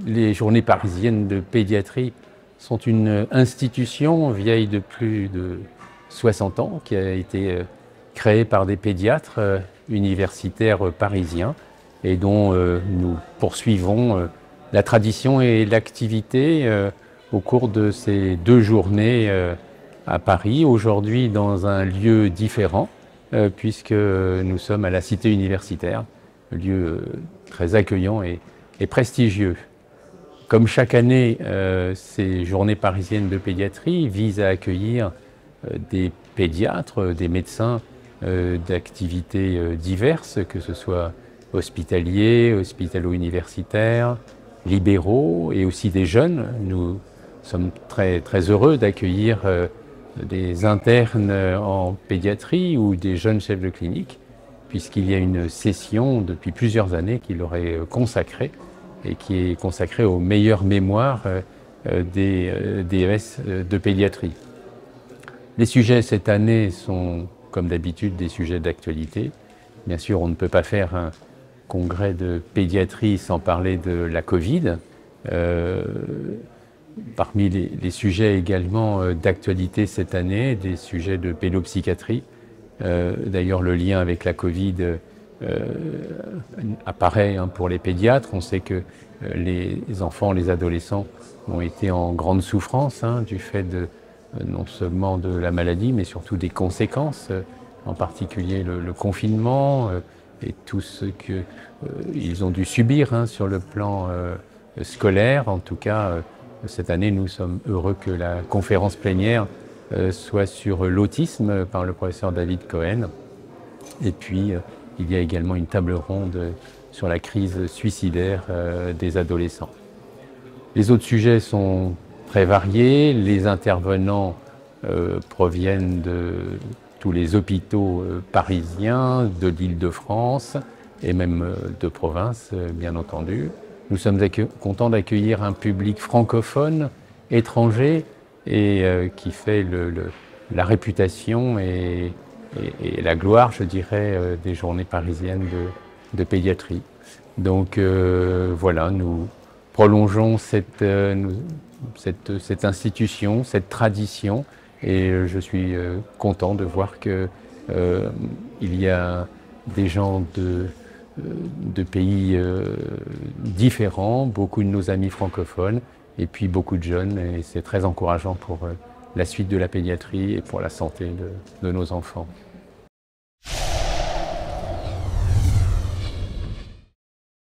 Les journées parisiennes de pédiatrie sont une institution vieille de plus de 60 ans qui a été créée par des pédiatres universitaires parisiens et dont nous poursuivons la tradition et l'activité au cours de ces 2 journées à Paris, aujourd'hui dans un lieu différent puisque nous sommes à la Cité universitaire, un lieu très accueillant et prestigieux. Comme chaque année, ces journées parisiennes de pédiatrie visent à accueillir des pédiatres, des médecins d'activités diverses, que ce soit hospitaliers, hospitalo-universitaires, libéraux et aussi des jeunes. Nous sommes très heureux d'accueillir des internes en pédiatrie ou des jeunes chefs de clinique, puisqu'il y a une session depuis plusieurs années qui leur est consacrée et qui est consacrée aux meilleures mémoires des DES de pédiatrie. Les sujets cette année sont, comme d'habitude, des sujets d'actualité. Bien sûr, on ne peut pas faire un congrès de pédiatrie sans parler de la Covid. Parmi les sujets également d'actualité cette année, des sujets de pédopsychiatrie. D'ailleurs, le lien avec la Covid apparaît pour les pédiatres. On sait que les enfants, les adolescents ont été en grande souffrance du fait non seulement de la maladie, mais surtout des conséquences, en particulier le confinement et tout ce qu'ils ont dû subir sur le plan scolaire. En tout cas, cette année, nous sommes heureux que la conférence plénière soit sur l'autisme par le professeur David Cohen. Et puis, il y a également une table ronde sur la crise suicidaire des adolescents. Les autres sujets sont très variés. Les intervenants proviennent de tous les hôpitaux parisiens, de l'Île-de-France et même de province, bien entendu. Nous sommes contents d'accueillir un public francophone, étranger, et qui fait la réputation et la gloire, je dirais, des journées parisiennes de pédiatrie. Donc voilà, nous prolongeons cette institution, cette tradition, et je suis content de voir qu'il y a des gens de pays différents, beaucoup de nos amis francophones, et puis beaucoup de jeunes, et c'est très encourageant pour la suite de la pédiatrie et pour la santé de nos enfants.